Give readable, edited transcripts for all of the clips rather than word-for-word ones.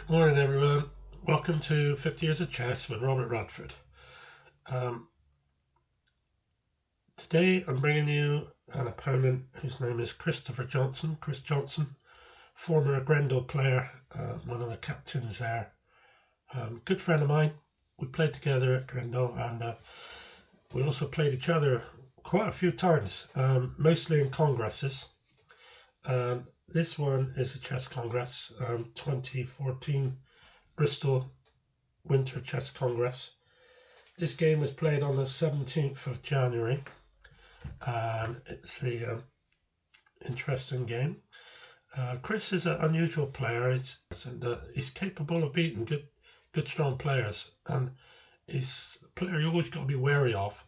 Good morning, everyone. Welcome to 50 Years of Chess with Robert Radford. Um, Today I'm bringing you an opponent whose name is Chris Johnson, former Grendel player, one of the captains there. Good friend of mine. We played together at Grendel, and we also played each other quite a few times, mostly in congresses. This one is a chess congress, 2014 Bristol Winter Chess Congress. This game was played on the 17th of January. It's an interesting game. Chris is an unusual player. He's capable of beating good, strong players, and he's a player you always got to be wary of.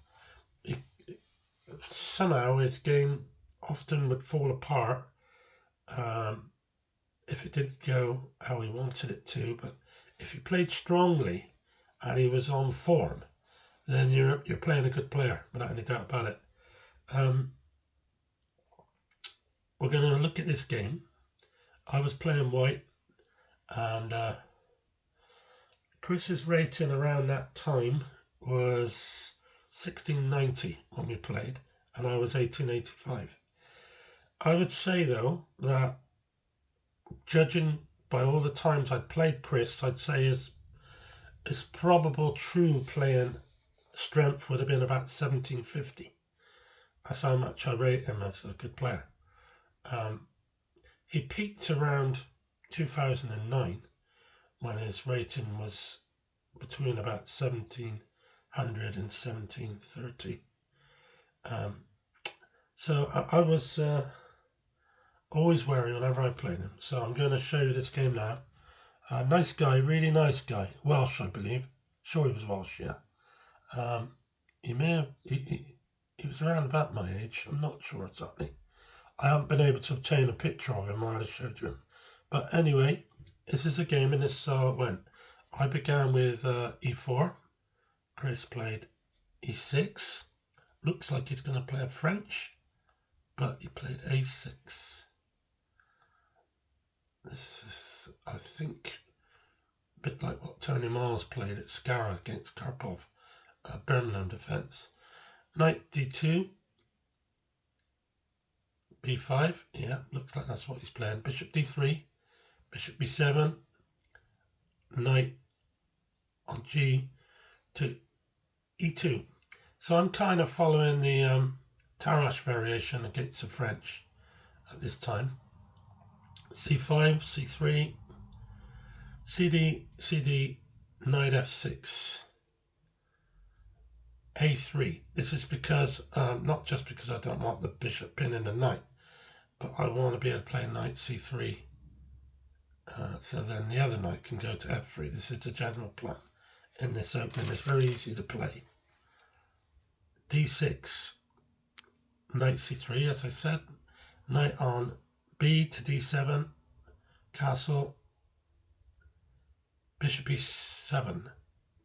Somehow his game often would fall apart if it didn't go how he wanted it to. But if he played strongly and he was on form, then you're playing a good player, without any doubt about it. We're going to look at this game. I was playing white, and Chris's rating around that time was 1690 when we played, and I was 1885. I would say, though, that judging by all the times I'd played Chris, I'd say his probable true playing strength would have been about 1750. That's how much I rate him as a good player. He peaked around 2009 when his rating was between about 1700 and 1730. So I was always wary whenever I played him. So I'm going to show you this game now. Nice guy, really nice guy. Welsh, I believe. Sure he was Welsh, yeah. He was around about my age. I'm not sure exactly. I haven't been able to obtain a picture of him, or I'd have showed you him. But anyway, this is a game, and this is how it went. I began with e4. Chris played e6. Looks like he's going to play a French, but he played a6. This is, I think, a bit like what Tony Miles played at Skara against Karpov, Birmingham defence. Knight d2. b5, yeah, looks like that's what he's playing. Bishop d3, bishop b7, knight on g to e2. So I'm kind of following the Tarrasch variation against the French at this time. c5, c3, cd, knight f6, a3. This is because, not just because I don't want the bishop pinning the knight, but I want to be able to play knight c3, so then the other knight can go to f3. This is the general plan in this opening. It's very easy to play. d6, knight c3, as I said, knight on b to d7, castle, bishop e7.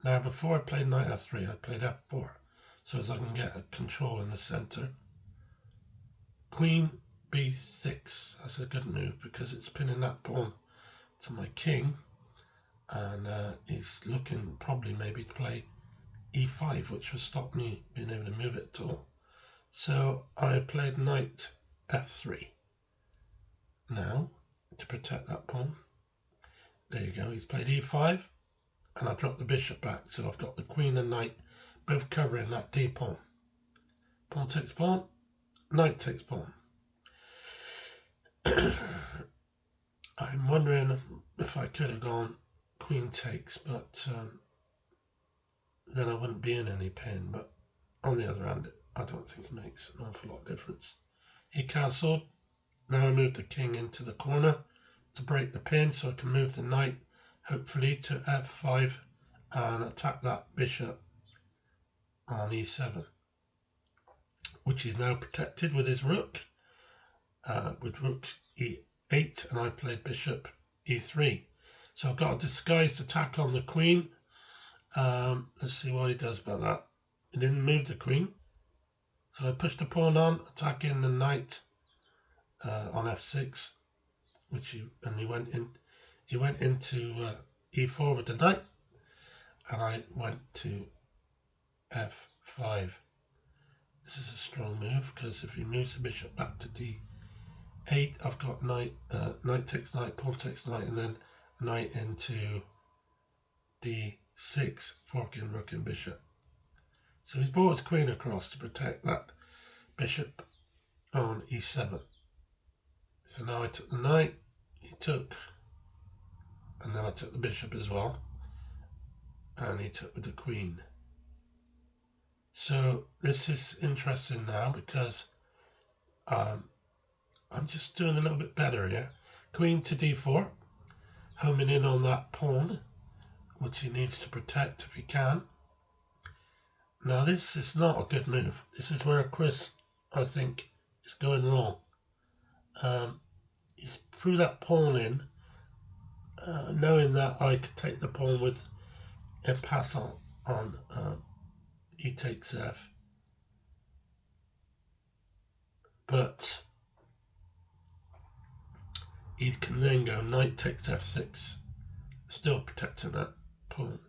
Now before I played knight f3, I played f4, so as I can get a control in the center. Queen b6, that's a good move because it's pinning that pawn to my king, and he's looking probably maybe to play e5, which would stop me being able to move it at all. So I played knight f3. Now, to protect that pawn, there you go, he's played e5, and I dropped the bishop back, so I've got the queen and knight both covering that d pawn. Pawn takes pawn, knight takes pawn. I'm wondering if I could have gone queen takes, but then I wouldn't be in any pain. But on the other hand, I don't think it makes an awful lot of difference. He castled. Now I move the king into the corner to break the pin, so I can move the knight, hopefully, to f5 and attack that bishop on e7, which is now protected with his rook, with rook e8, and I played bishop e3. So I've got a disguised attack on the queen. Let's see what he does about that. He didn't move the queen, so I pushed the pawn on, attacking the knight on f6, and he went he went into e4 with the knight, and I went to f5. This is a strong move, because if he moves the bishop back to d8, I've got knight takes knight, pawn takes knight, and then knight into d6, forking rook and bishop. So he's brought his queen across to protect that bishop on e7. So now I took the knight, he took, and then I took the bishop as well, and he took with the queen. So this is interesting now, because I'm just doing a little bit better here. Queen to d4, homing in on that pawn, which he needs to protect if he can. Now this is not a good move. This is where Chris, I think, is going wrong. He's threw that pawn in, knowing that I could take the pawn with en passant on e takes f. But he can then go knight takes f6, still protecting that pawn.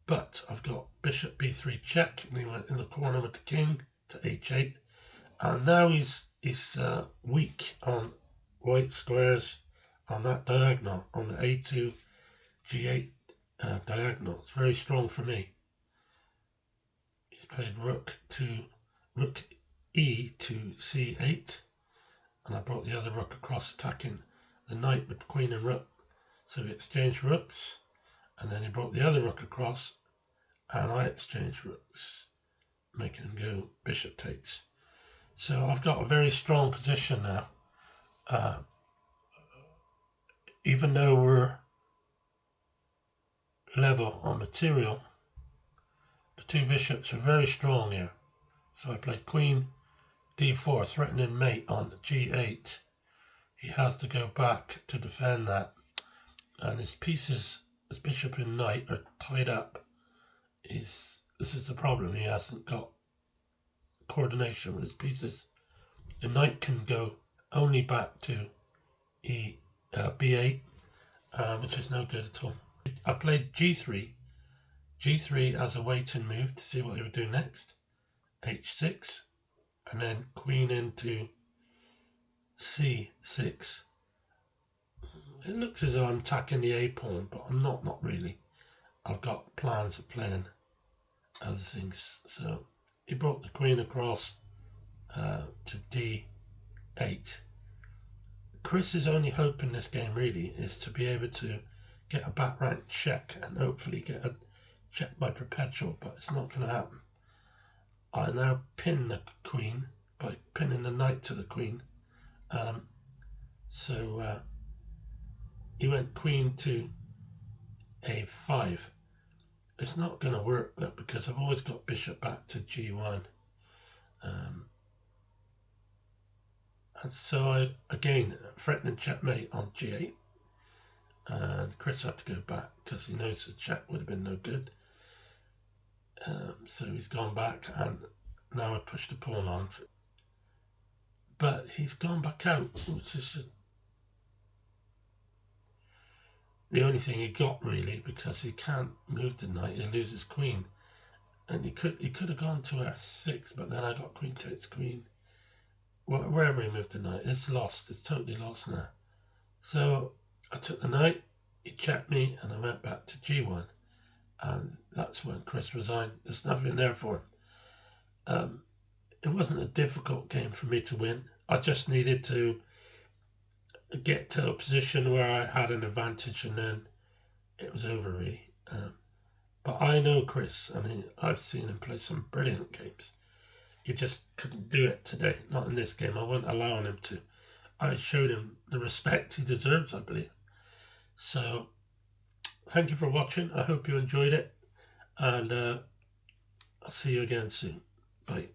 But I've got bishop b3 check, and he went in the corner with the king to h8, and now he's weak on white squares on that diagonal, on the a2 g8 diagonal. It's very strong for me. He's played rook e to c8, and I brought the other rook across, attacking the knight with queen and rook. So we exchanged rooks, and then he brought the other rook across, and I exchanged rooks, making him go bishop takes. So I've got a very strong position now. Even though we're level on material, the two bishops are very strong here. So I played queen d4, threatening mate on g8. He has to go back to defend that, and his pieces, his bishop and knight, are tied up. This is the problem. He hasn't got coordination with his pieces. The knight can go only back to b8, which is no good at all. I played g3 as a waiting move to see what he would do next. h6, and then queen into c6. It looks as though I'm attacking the a pawn, but I'm not really. I've got plans of playing other things. So he brought the queen across to d8. Chris's only hope in this game really is to be able to get a back rank check and hopefully get a check by perpetual, but it's not going to happen. I now pin the queen by pinning the knight to the queen. So he went queen to a5. It's not going to work though, because I've always got bishop back to g1. And so I, again, threatening checkmate on g8. And Chris had to go back because he knows the check would have been no good. So he's gone back, and now I pushed the pawn on. But he's gone back out, which is the only thing he got really, because he can't move the knight, he loses queen. And he could have gone to f6, but then I got queen takes queen. Wherever he moved the knight, it's lost. It's totally lost now. So I took the knight, he checked me, and I went back to g1. And that's when Chris resigned. There's nothing there for him. It wasn't a difficult game for me to win. I just needed to get to a position where I had an advantage, and then it was over really. But I know Chris. I mean, I've seen him play some brilliant games. He just couldn't do it today. Not in this game. I wasn't allowing him to. I showed him the respect he deserves, I believe. So, thank you for watching. I hope you enjoyed it. And I'll see you again soon. Bye.